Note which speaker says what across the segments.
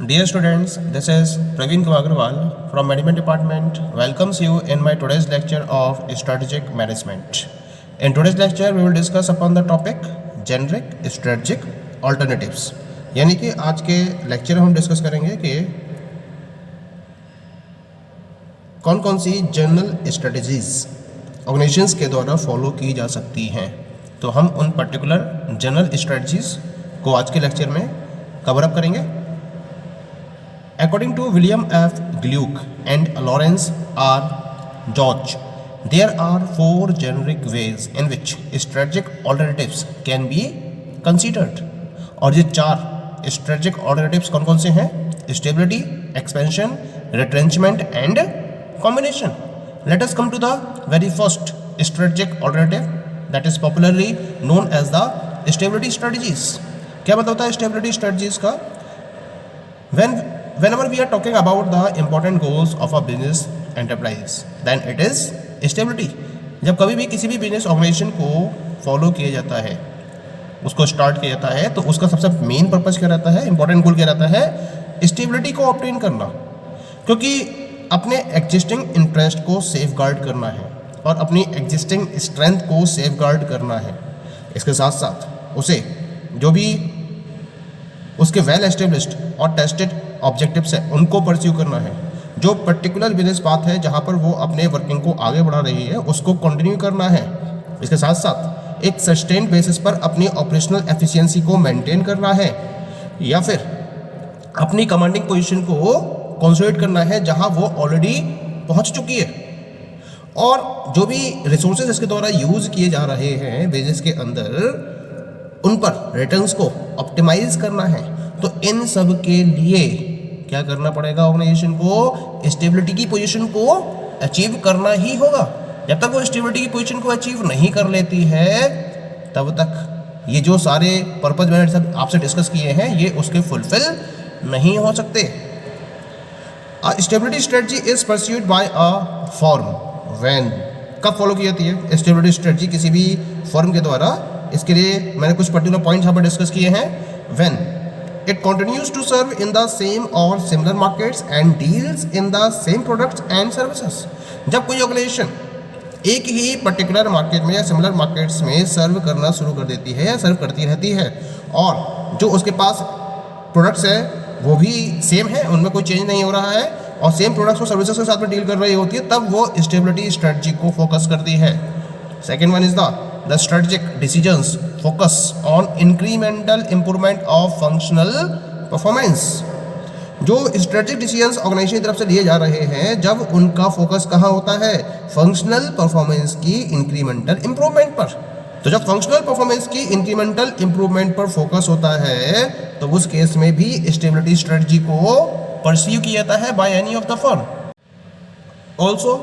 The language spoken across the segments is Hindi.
Speaker 1: Dear students, this is Praveen Kumar Agrawal from Management Department welcomes you in my today's lecture of Strategic Management. In today's lecture, we will discuss upon the topic Generic Strategic Alternatives. यानी कि आज के लेक्चर में हम डिस्कस करेंगे कि कौन कौन सी जनरल स्ट्रेटजीज ऑर्गेनाइजेशंस के द्वारा फॉलो की जा सकती हैं। तो हम उन पर्टिकुलर जनरल स्ट्रेटजीज को आज के लेक्चर में कवर अप करेंगे। According to William F. Gluck and Lawrence R. George, there are four generic ways in which strategic alternatives can be considered. और ये चार strategic alternatives कौन कौन से हैं? Stability, expansion, retrenchment and combination. Let us come to the very first strategic alternative that is popularly known as the stability strategies. क्या मतलब होता है stability strategies का? Whenever we are talking about the important goals of a business enterprise, then it is stability. जब कभी भी किसी भी बिजनेस ऑर्गेनाइजेशन को फॉलो किया जाता है, उसको स्टार्ट किया जाता है, तो उसका सबसे मेन पर्पस क्या रहता है, इंपॉर्टेंट गोल क्या रहता है, स्टेबिलिटी को ऑब्टेन करना। क्योंकि अपने एग्जिस्टिंग इंटरेस्ट को सेफ गार्ड करना है और अपनी एग्जिस्टिंग स्ट्रेंथ को सेफ गार्ड करना है। इसके साथ साथ उसे जो भी उसके वेल एस्टेब्लिश्ड और टेस्टेड ऑब्जेक्टिव्स है उनको परस्यू करना है। जो पर्टिकुलर बिजनेस पाथ है जहाँ पर वो अपने वर्किंग को आगे बढ़ा रही है उसको कंटिन्यू करना है। इसके साथ साथ एक सस्टेन बेसिस पर अपनी ऑपरेशनल एफिशिएंसी को मेंटेन करना है या फिर अपनी कमांडिंग पोजीशन को कंसोलिडेट करना है जहाँ वो ऑलरेडी पहुँच चुकी है। और जो भी रिसोर्सेज इसके द्वारा यूज़ किए जा रहे हैं बिजनेस के अंदर उन पर रिटर्न्स को ऑप्टिमाइज करना है। तो इन सब के लिए क्या करना पड़ेगा, ऑर्गेनाइजेशन को स्टेबिलिटी की पोजीशन को अचीव करना ही होगा। जब तक वो स्टेबिलिटी की पोजीशन को अचीव नहीं कर लेती है तब तक ये जो सारे पर्पस मैंने सब आपसे डिस्कस किए हैं ये उसके फुलफिल नहीं हो सकते। Stability strategy is pursued by a firm when, कब फॉलो की जाती है स्टेबिलिटी स्ट्रेटजी किसी भी फर्म के द्वारा? इसके लिए मैंने कुछ पर्टिकुलर पॉइंट्स यहाँ पर डिस्कस किए हैं। When it continues to serve in the same और similar markets and deals in the same products and services. जब कोई ऑर्गेनाइजेशन एक ही पर्टिकुलर मार्केट में या सिमिलर मार्केट्स में सर्व करना शुरू कर देती है या सर्व करती रहती है और जो उसके पास प्रोडक्ट्स है वो भी सेम है, उनमें कोई चेंज नहीं हो रहा है और सेम प्रोडक्ट्स और सर्विसेज के साथ में डील कर रही होती है, तब वो स्टेबिलिटी स्ट्रेटजी को फोकस करती है। Second one is the strategic decisions focus on incremental improvement of functional performance। जो strategic decisions ऑर्गेनाइजेशन की तरफ से लिए जा रहे हैं जब उनका फोकस कहाँ होता है, फंक्शनल परफॉर्मेंस की इंक्रीमेंटल इंप्रूवमेंट पर। तो जब फंक्शनल परफॉर्मेंस की इंक्रीमेंटल इंप्रूवमेंट पर फोकस होता है तो उस केस में भी स्टेबिलिटी स्ट्रेटजी को परस्यू किया जाता है by any of the firm. Also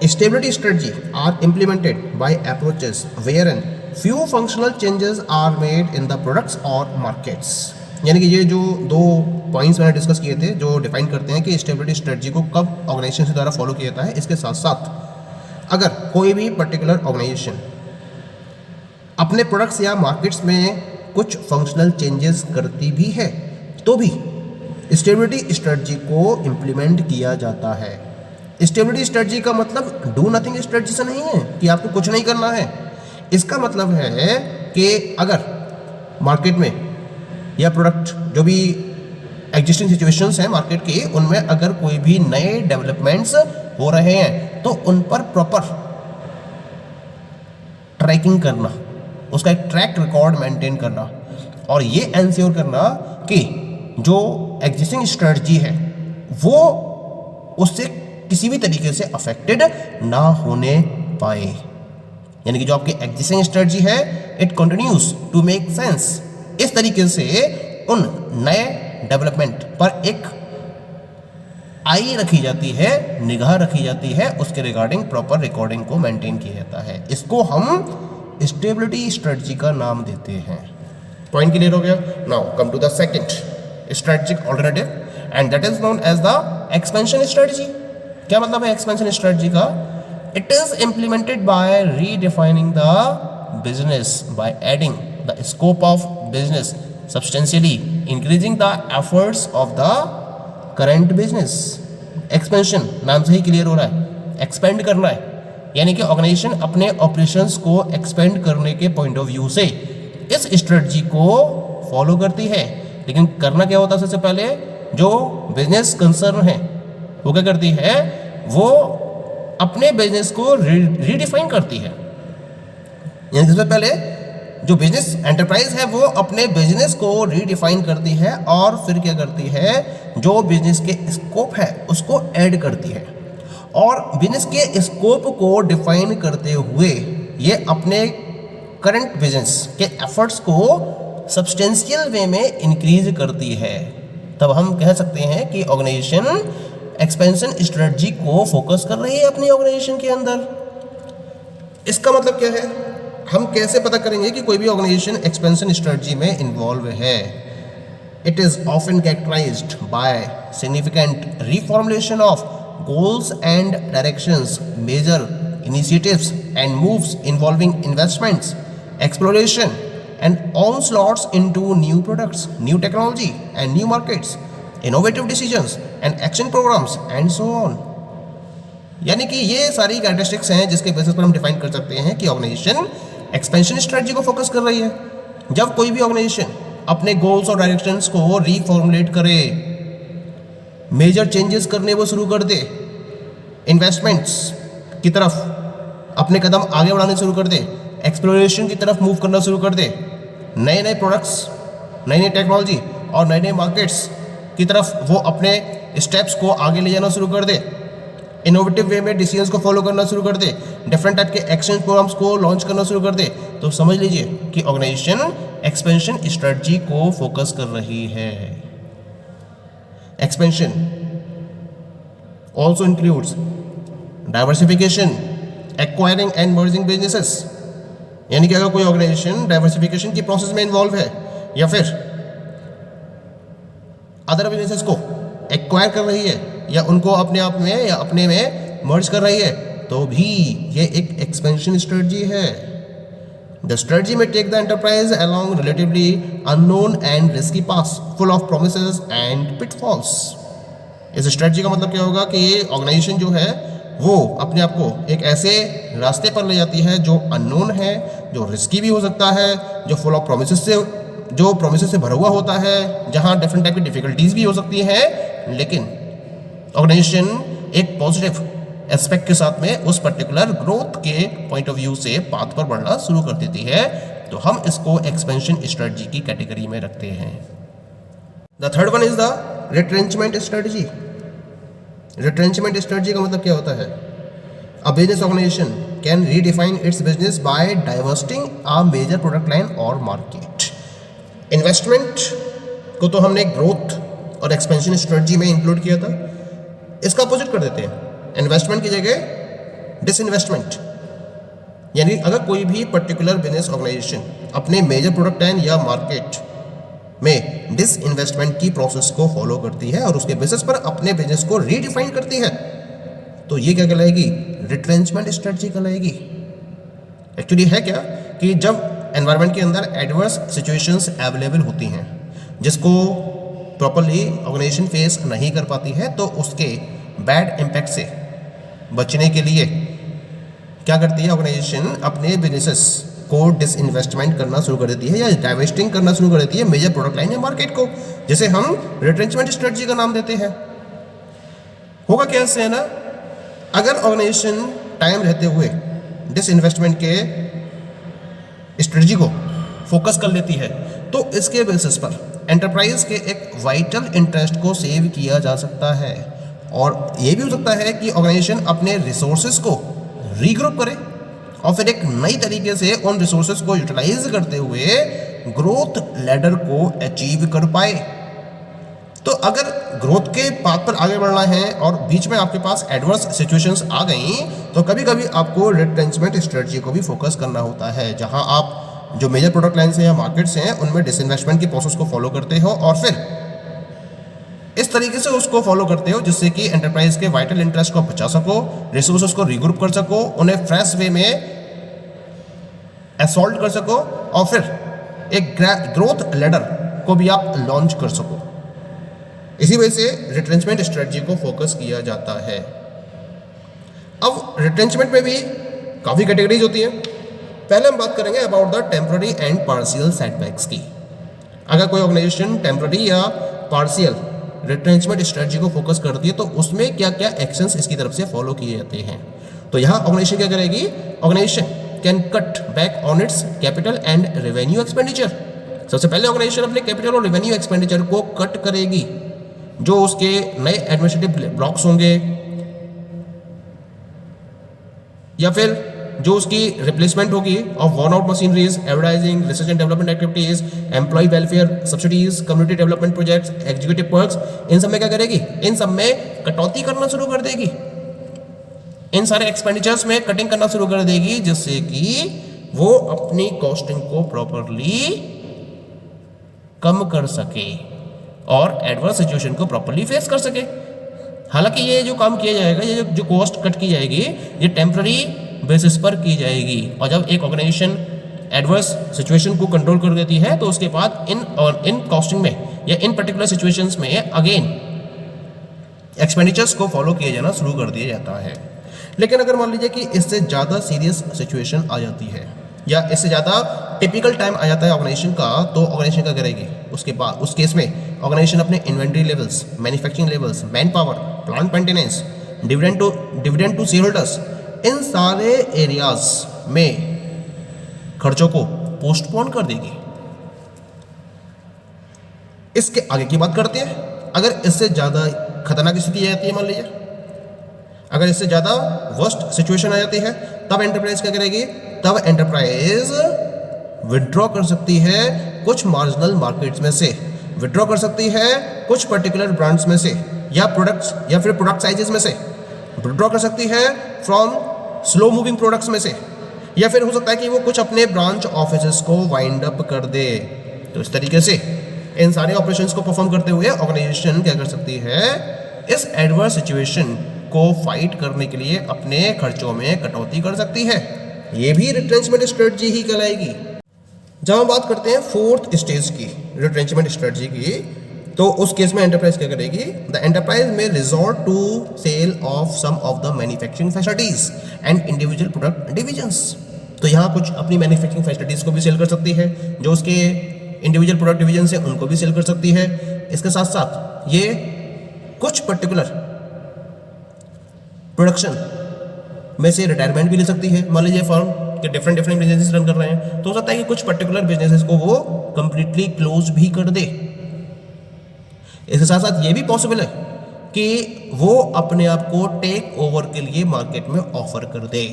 Speaker 1: stability strategy are implemented by approaches wherein few functional changes are made in the products or markets। यानी कि ये जो दो पॉइंट्स मैंने डिस्कस किए थे जो डिफाइन करते हैं कि स्टेबिलिटी स्ट्रेटजी को कब ऑर्गेनाइजेशन के द्वारा फॉलो किया जाता है। इसके साथ साथ अगर कोई भी पर्टिकुलर ऑर्गेनाइजेशन अपने प्रोडक्ट्स या मार्केट्स में कुछ फंक्शनल चेंजेस करती भी है तो भी स्टेबिलिटी स्ट्रेटजी को इम्प्लीमेंट किया जाता है। स्टेबिलिटी स्ट्रेटजी का मतलब डू नथिंग स्ट्रेटजी से नहीं है कि आपको कुछ नहीं करना है। इसका मतलब है कि अगर मार्केट में या प्रोडक्ट जो भी एग्जिस्टिंग सिचुएशंस हैं मार्केट की उनमें अगर कोई भी नए डेवलपमेंट्स हो रहे हैं तो उन पर प्रॉपर ट्रैकिंग करना, उसका एक ट्रैक रिकॉर्ड मेंटेन करना और ये एंश्योर करना कि जो एग्जिस्टिंग स्ट्रेटजी है वो उससे किसी भी तरीके से अफेक्टेड ना होने पाए। यानी कि जो आपकी एग्जिस्टिंग स्ट्रेटजी है it continues to make sense. इस तरीके से उन नए डेवलपमेंट पर एक आई रखी जाती है, निगाह रखी जाती है, उसके रिगार्डिंग प्रॉपर रिकॉर्डिंग को मेंटेन किया जाता है। इसको हम स्टेबिलिटी स्ट्रेटजी का नाम देते हैं। पॉइंट क्लियर हो गया? Now come to the second strategic alternative and that is known as the expansion strategy. क्या मतलब है एक्सपेंशन स्ट्रेटजी का? It is implemented by redefining the business by adding the scope of business substantially increasing the efforts of the current business. Expansion नाम से ही क्लियर हो रहा है, एक्सपेंड करना है, यानी कि ऑर्गेनाइजेशन अपने ऑपरेशंस को एक्सपेंड करने के पॉइंट ऑफ व्यू से इस स्ट्रेटजी को फॉलो करती है। लेकिन करना क्या होता है, सबसे पहले जो बिजनेस कंसर्न है वो क्या करती है, वो अपने बिजनेस को रीडिफाइन करती है। यानी सबसे पहले जो बिजनेस एंटरप्राइज है वो अपने बिजनेस को रीडिफाइन करती है और फिर क्या करती है, जो बिजनेस के स्कोप है उसको ऐड करती है, और बिजनेस के स्कोप को डिफाइन करते हुए ये अपने करंट बिजनेस के एफर्ट्स को सब्सटेंशियल वे में इंक्रीज करती है। तब हम कह सकते हैं कि ऑर्गेनाइजेशन एक्सपेंशन स्ट्रेटजी को फोकस कर रही है अपनी ऑर्गेनाइजेशन के अंदर। इसका मतलब क्या है, हम कैसे पता करेंगे कि कोई भी ऑर्गेनाइजेशन एक्सपेंशन स्ट्रेटजी में इन्वॉल्व है? It is often characterised by significant reformulation of goals and directions, major initiatives and moves involving investments, exploration and onslaughts into new products, new technology and new markets, innovative decisions and action programs and so on। यानी कि ये सारी कैरेक्टरिस्टिक्स हैं जिसके बेसिस पर हम डिफाइन कर सकते हैं कि ऑर्गेनाइजेशन एक्सपेंशन स्ट्रेटजी को फोकस कर रही है। जब कोई भी ऑर्गेनाइजेशन अपने गोल्स और डायरेक्शंस को रीफॉर्मुलेट करे, मेजर चेंजेस करने वो शुरू कर दे, इन्वेस्टमेंट्स की तरफ अपने कदम आगे बढ़ाने शुरू कर दे, एक्सप्लोरेशन की तरफ मूव करना शुरू कर दे, नए नए प्रोडक्ट्स, नई नई टेक्नोलॉजी और नए नए मार्केट्स की तरफ वो अपने स्टेप्स को आगे ले जाना शुरू कर दे, इनोवेटिव वे में डिसीजंस को फॉलो करना शुरू कर दे, डिफरेंट टाइप के एक्शन प्रोग्राम्स को लॉन्च करना शुरू कर दे, तो समझ लीजिए कि ऑर्गेनाइजेशन एक्सपेंशन स्ट्रेटजी को फोकस कर रही है। Expansion also includes diversification, acquiring and merging businesses। यानी कि अगर कोई ऑर्गेनाइजेशन डाइवर्सिफिकेशन की प्रोसेस में इन्वॉल्व है या फिर अदर बिजनेसेस को एक्वायर कर रही है या उनको अपने आप में या अपने में मर्ज कर रही है, तो भी ये एक एक्सपेंशन स्ट्रेटजी है। The strategy may take the enterprise along relatively unknown and risky paths full of promises and pitfalls। इस स्ट्रेटजी का मतलब क्या होगा कि ये ऑर्गेनाइजेशन जो है वो अपने आप को एक ऐसे रास्ते पर ले जाती है जो अननोन है, जो रिस्की भी हो सकता है, जो फुल ऑफ प्रोमिसेस से भरा हुआ होता है, जहाँ डिफरेंट टाइप की डिफिकल्टीज भी हो सकती हैं, लेकिन ऑर्गेनाइजेशन एक पॉजिटिव एस्पेक्ट के साथ में उस पर्टिकुलर ग्रोथ के पॉइंट ऑफ व्यू से पाथ पर बढ़ना शुरू कर देती है, तो हम इसको एक्सपेंशन स्ट्रेटजी की कैटेगरी में रखते हैं। The third one is the retrenchment strategy. Retrenchment strategy का मतलब क्या होता है? A business organisation can redefine its business by diversifying a major product line और मार्केट। इन्वेस्टमेंट को तो हमने ग्रोथ और एक्सपेंशन स्ट्रेटजी में इंक्लूड किया था, इसका अपोजिट कर देते हैं, इन्वेस्टमेंट की जगह डिसइन्वेस्टमेंट। यानी अगर कोई भी पर्टिकुलर बिजनेस ऑर्गेनाइजेशन अपने मेजर प्रोडक्ट लाइन या मार्केट में डिसइन्वेस्टमेंट की प्रोसेस को फॉलो करती है और उसके बेसिस पर अपने बिजनेस को रीडिफाइन करती है, तो ये क्या कहलाएगी? रिट्रेंचमेंट स्ट्रेटजी कहलाएगी। एक्चुअली है क्या कि जब एनवायरनमेंट के अंदर एडवर्स सिचुएशंस अवेलेबल होती हैं जिसको प्रॉपरली ऑर्गेनाइजेशन फेस नहीं कर पाती है, तो उसके बैड इम्पैक्ट से बचने के लिए क्या करती है ऑर्गेनाइजेशन? अपने बिजनेसेस को डिसइन्वेस्टमेंट करना शुरू कर देती है या डाइवेस्टिंग करना शुरू कर देती है मेजर प्रोडक्ट लाइन या मार्केट को, जिसे हम रिट्रेंचमेंट स्ट्रेटजी का नाम देते हैं। होगा क्या इससे, है ना? अगर ऑर्गेनाइजेशन टाइम रहते हुए डिसइन्वेस्टमेंट के स्ट्रेटजी को फोकस कर लेती है, तो इसके बेसिस पर एंटरप्राइज के एक वाइटल इंटरेस्ट को सेव किया जा सकता है, और ये भी हो सकता है कि ऑर्गेनाइजेशन अपने रिसोर्सेज को रीग्रुप करे और फिर एक नई तरीके से उन रिसोर्सेज को यूटिलाइज करते हुए ग्रोथ लैडर को अचीव कर पाए। तो अगर ग्रोथ के पाथ पर आगे बढ़ना है और बीच में आपके पास एडवर्स सिचुएशंस आ गई, तो कभी कभी आपको रिट्रेंचमेंट स्ट्रेटजी को भी फोकस करना होता है, जहां आप जो मेजर प्रोडक्ट लाइन्स हैं या मार्केट्स हैं उनमें डिसइन्वेस्टमेंट की प्रोसेस को फॉलो करते हो और फिर इस तरीके से उसको फॉलो करते हो जिससे कि एंटरप्राइज के वाइटल इंटरेस्ट को बचा सको, रिसोर्सेज को रीग्रुप कर सको, उन्हें फ्रेश वे में असॉल्ट कर सको और फिर एक ग्रोथ लैडर को भी आप लॉन्च कर सको। इसी वजह से रिट्रेंचमेंट स्ट्रेटजी को फोकस किया जाता है। अब रिट्रेंचमेंट में भी काफ़ी कैटेगरीज होती हैं। पहले हम बात करेंगे about the temporary and partial setbacks की। अगर कोई ऑर्गेनाइजेशन टेम्पररी या पार्शियल रिट्रेंचमेंट स्ट्रेटजी को फोकस करती है तो उसमें क्या क्या एक्शंस इसकी तरफ से फॉलो किए जाते हैं। तो यहाँ ऑर्गेनाइजेशन क्या करेगी, organisation can cut back on its capital and revenue expenditure. सबसे पहले ऑर्गेनाइजेशन अपने कैपिटल और रेवेन्यू एक्सपेंडिचर को कट करेगी। जो उसके नए एडमिनिस्ट्रेटिव ब्लॉक्स होंगे या फिर जो उसकी रिप्लेसमेंट होगी of worn out machineries, advertising, research and development activities, employ welfare subsidies, community development projects, executive works, इन सब में क्या करेगी, इन सब में कटौती करना शुरू कर देगी। इन सारे एक्सपेंडिचर्स में कटिंग करना शुरू कर देगी जिससे कि वो अपनी कॉस्टिंग को प्रॉपरली कम कर सके और एडवर्स सिचुएशन को प्रॉपरली फेस कर सके। हालांकि ये जो काम किया जाएगा, ये जो कॉस्ट कट की जाएगी, ये टेम्पररी बेसिस पर की जाएगी। और जब एक ऑर्गेनाइजेशन एडवर्स सिचुएशन को कंट्रोल कर देती है तो उसके बाद इन कॉस्टिंग में या इन पर्टिकुलर सिचुएशंस में अगेन एक्सपेंडिचर्स को फॉलो किया जाना शुरू कर दिया जाता है। लेकिन अगर मान लीजिए कि इससे ज़्यादा सीरियस सिचुएशन आ जाती है या इससे ज़्यादा टिपिकल टाइम आ जाता है ऑर्गेनाइजेशन का, तो ऑर्गेनाइजेशन क्या करेगी, उसके बाद उस केस में ऑर्गेनाइजेशन अपने inventory levels, manufacturing levels, man power, plant maintenance, dividend to share holders, इन सारे एरियाज में खर्चों को पोस्टपोन कर देगी। इसके आगे की बात करते हैं। अगर इससे ज़्यादा खतरनाक स्थिति आ जाती है, मान लीजिए अगर इससे ज़्यादा वर्स्ट सिचुएशन आ जाती है, तब एंटरप्राइज क्या करेगी, तब एंटरप्राइज विड्रॉ कर सकती है कुछ मार्जिनल मार्केट्स में से, विड्रॉ कर सकती है कुछ पर्टिकुलर ब्रांड्स में से या प्रोडक्ट्स या फिर प्रोडक्ट साइजेस में से, विड्रॉ कर सकती है फ्रॉम स्लो मूविंग प्रोडक्ट्स में से, या फिर हो सकता है कि वो कुछ अपने ब्रांच ऑफिसेस को वाइंड अप कर दे। तो इस तरीके से इन सारे ऑपरेशंस को परफॉर्म करते हुए ऑर्गेनाइजेशन क्या कर सकती है, इस एडवर्स सिचुएशन को फाइट करने के लिए अपने खर्चों में कटौती कर सकती है। ये भी रिट्रेंचमेंट स्ट्रेटजी ही कहलाएगी। जब हम बात करते हैं फोर्थ स्टेज की रिट्रेंचमेंट स्ट्रेटजी की, तो उस केस में एंटरप्राइज क्या करेगी, the enterprise may resort to sell off some of the manufacturing facilities and individual product divisions. तो यहाँ कुछ अपनी मैन्युफैक्चरिंग फैसिलिटीज को भी सेल कर सकती है, जो उसके इंडिविजुअल प्रोडक्ट डिवीजन है उनको भी सेल कर सकती है। इसके साथ साथ ये कुछ पर्टिकुलर प्रोडक्शन में से रिटायरमेंट भी ले सकती है। मान लीजिए फर्म के डिफरेंट बिजनेसेस रन कर रहे हैं, तो हो सकता है कि कुछ पर्टिकुलर बिजनेसेस को वो कंप्लीटली क्लोज भी कर दे। इसके साथ साथ ये भी पॉसिबल है कि वो अपने आप को टेक ओवर के लिए मार्केट में ऑफर कर दे।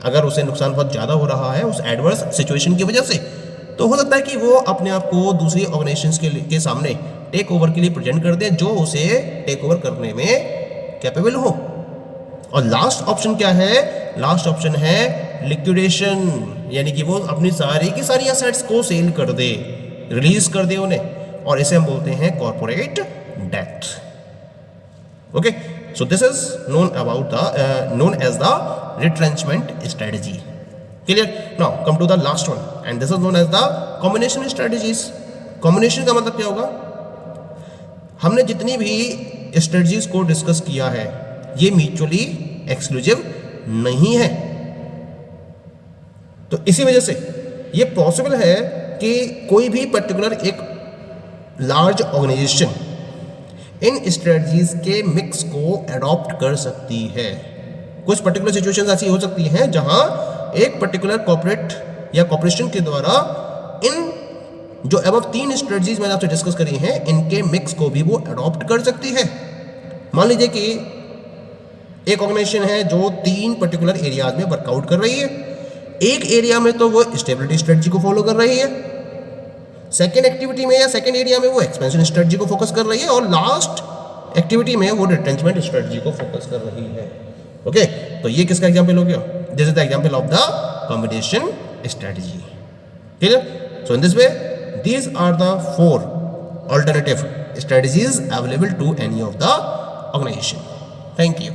Speaker 1: अगर उसे नुकसान बहुत ज़्यादा हो रहा है उस एडवर्स सिचुएशन की वजह से, तो हो सकता है कि वो अपने आप को दूसरी ऑर्गेनाइजेशंस के सामने टेक ओवर के लिए प्रेजेंट कर दे, जो उसे टेक ओवर करने में कैपेबल हो। और लास्ट ऑप्शन क्या है, लास्ट ऑप्शन है लिक्विडेशन, यानी कि वो अपनी सारी की सारी एसेट्स को सेल कर दे, रिलीज कर दे उन्हें, और इसे हम बोलते हैं corporate death. Okay, so this is known as the retrenchment strategy. Clear? Now come to the last one, and this is known as the combination strategies. Combination का मतलब क्या होगा, हमने जितनी भी स्ट्रेटजीज को डिस्कस किया है ये म्यूचुअली एक्सक्लूसिव नहीं है। तो इसी वजह से ये पॉसिबल है कि कोई भी पर्टिकुलर एक लार्ज ऑर्गेनाइजेशन इन स्ट्रेटजीज के मिक्स को अडॉप्ट कर सकती है। कुछ पर्टिकुलर सिचुएशंस ऐसी हो सकती हैं जहां एक पर्टिकुलर कॉर्पोरेट या कॉर्पोरेशन के द्वारा इन जो अबव 3 स्ट्रेटजीज मैंने आपसे डिस्कस करी हैं इनके मिक्स को भी वो अडॉप्ट कर सकती है। मान लीजिए कि एक ऑर्गेनाइजेशन है जो 3 पर्टिकुलर एरियाज में वर्कआउट कर रही है। एक एरिया में तो वो स्टेबिलिटी स्ट्रेटजी को फॉलो कर रही है, सेकेंड एक्टिविटी में या सेकेंड एरिया में वो एक्सपेंशन स्ट्रेटजी को फोकस कर रही है, और लास्ट एक्टिविटी में वो रिटेंचमेंट स्ट्रेटजी को फोकस कर रही है। ओके, तो ये किसका एग्जाम्पल हो गया, this is the example of the combination strategy. Clear? So in this way these are the 4 alternative strategies available to any of the organization. Thank you.